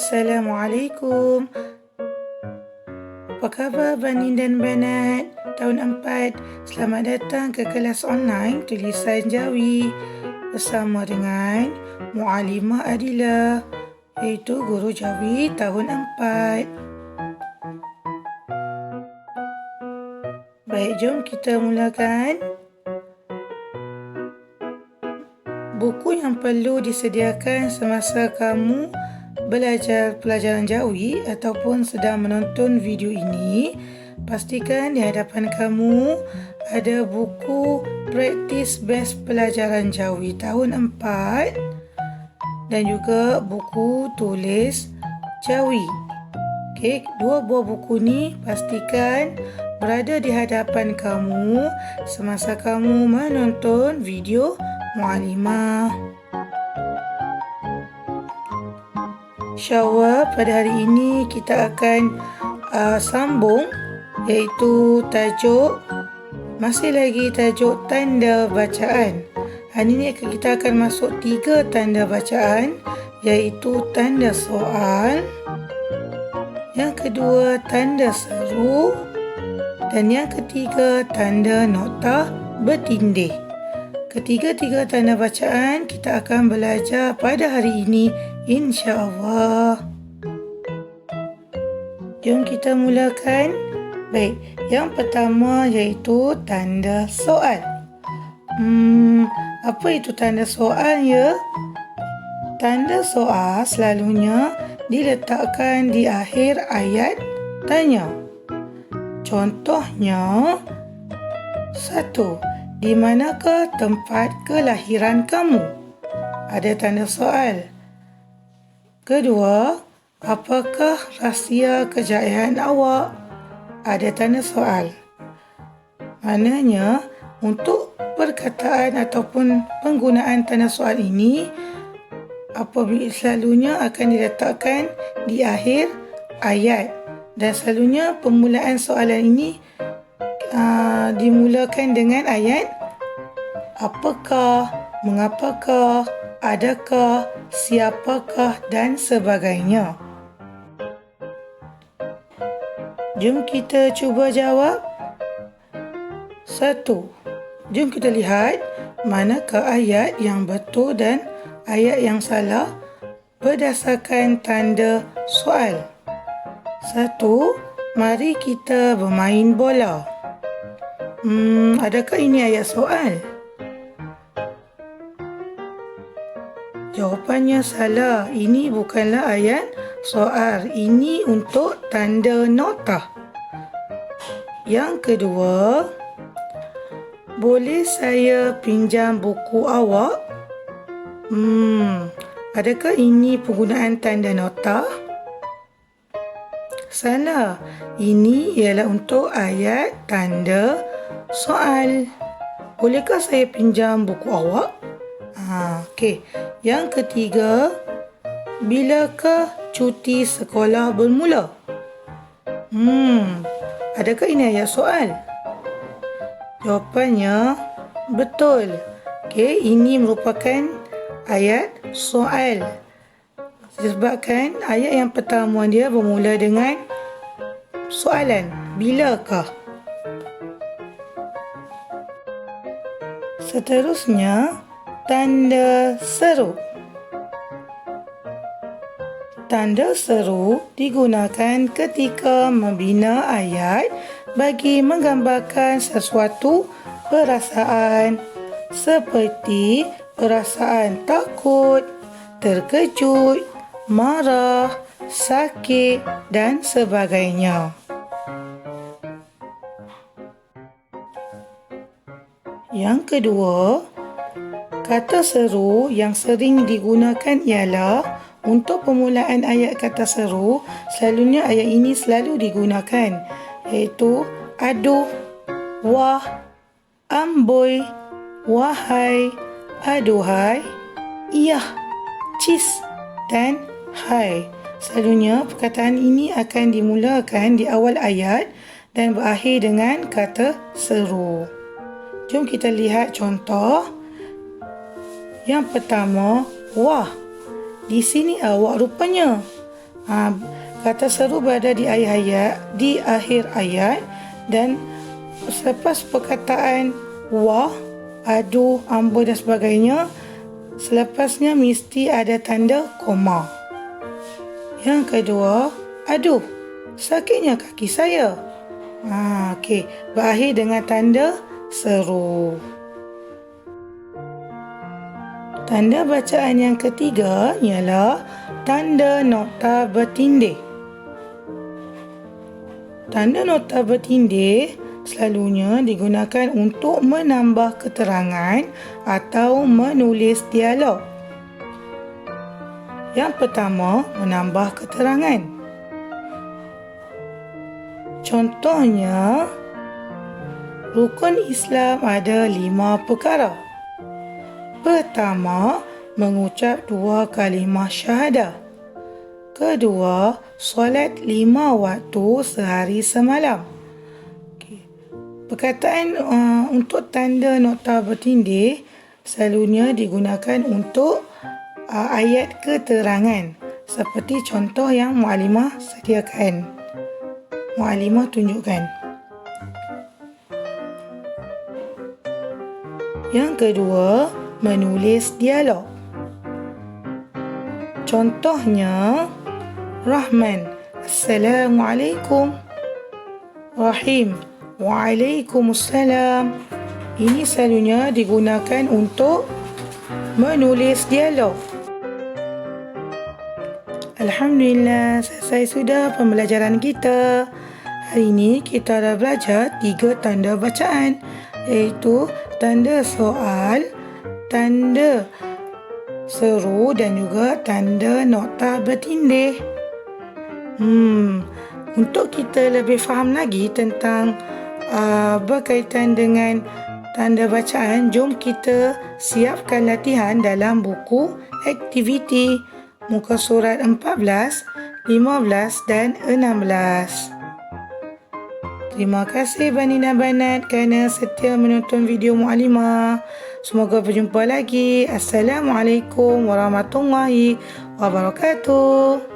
Assalamualaikum. Apa khabar Banin dan Banat? Tahun 4, selamat datang ke kelas online tulisan Jawi bersama dengan Muallimah Adila, iaitu guru Jawi tahun 4. Baik, jom kita mulakan. Buku yang perlu disediakan semasa kamu belajar pelajaran Jawi ataupun sedang menonton video ini, pastikan di hadapan kamu ada buku Praktis Best Pelajaran Jawi tahun 4 dan juga buku tulis Jawi. Okey, dua buah buku ni pastikan berada di hadapan kamu semasa kamu menonton video Muallimah. InsyaAllah pada hari ini kita akan sambung, iaitu masih lagi tajuk tanda bacaan. Hari ini kita akan masuk 3 tanda bacaan, iaitu tanda soal, yang kedua tanda seru, dan yang ketiga tanda nokta bertindih. Ketiga-tiga tanda bacaan kita akan belajar pada hari ini, insya-Allah. Jom kita mulakan. Baik, yang pertama iaitu tanda soal. Apa itu tanda soal ya? Tanda soal selalunya diletakkan di akhir ayat tanya. Contohnya, 1. Di manakah tempat kelahiran kamu? Ada tanda soal. Kedua, apakah rahsia kejayaan awak? Ada tanda soal. Maknanya, untuk perkataan ataupun penggunaan tanda soal ini, apabila selalunya akan diletakkan di akhir ayat. Dan selalunya permulaan soalan ini dimulakan dengan ayat apakah, mengapakah, adakah, siapakah dan sebagainya. Jom kita cuba jawab. 1. Jom kita lihat manakah ayat yang betul dan ayat yang salah berdasarkan tanda soal. 1. Mari kita bermain bola. Adakah ini ayat soal? Jawapannya salah. Ini bukanlah ayat soal. Ini untuk tanda nokta. Yang kedua, boleh saya pinjam buku awak? Adakah ini penggunaan tanda nokta? Salah. Ini ialah untuk ayat tanda soal. Bolehkah saya pinjam buku awak? Okey. Yang ketiga, bilakah cuti sekolah bermula? Adakah ini ayat soal? Jawapannya betul. Okey, ini merupakan ayat soal. Disebabkan ayat yang pertama dia bermula dengan soalan, bilakah? Seterusnya, tanda seru. Tanda seru digunakan ketika membina ayat bagi menggambarkan sesuatu perasaan seperti perasaan takut, terkejut, marah, sakit dan sebagainya. Yang kedua, kata seru yang sering digunakan ialah untuk permulaan ayat kata seru, selalunya ayat ini selalu digunakan, iaitu aduh, wah, amboi, wahai, aduhai, iyah, cis dan hai. Selalunya perkataan ini akan dimulakan di awal ayat dan berakhir dengan kata seru. Jom kita lihat contoh. Yang pertama, wah. Di sini awak rupanya. Kata seru berada di akhir ayat, dan selepas perkataan wah, aduh, amboi dan sebagainya, selepasnya mesti ada tanda koma. Yang kedua, aduh, sakitnya kaki saya. Okey, berakhir dengan tanda seru. Tanda bacaan yang ketiga ialah tanda nokta bertindih. Tanda nokta bertindih selalunya digunakan untuk menambah keterangan atau menulis dialog. Yang pertama, menambah keterangan. Contohnya, rukun Islam ada 5 perkara. Pertama, mengucap 2 kalimah syahadah. Kedua, solat 5 waktu sehari semalam. Perkataan untuk tanda nokta bertindih selalunya digunakan untuk ayat keterangan, seperti contoh yang muallimah sediakan. Muallimah tunjukkan. Yang kedua, menulis dialog. Contohnya, Rahman, Assalamualaikum. Rahim, Waalaikumsalam. Ini selalunya digunakan untuk menulis dialog. Alhamdulillah, selesai sudah pembelajaran kita. Hari ini kita dah belajar 3 tanda bacaan, iaitu tanda soal, tanda seru dan juga tanda nokta bertindih. Untuk kita lebih faham lagi tentang berkaitan dengan tanda bacaan, jom kita siapkan latihan dalam buku aktiviti muka surat 14, 15 dan 16. Terima kasih Bani dan Banat kerana setia menonton video Muallimah. Semoga berjumpa lagi. Assalamualaikum warahmatullahi wabarakatuh.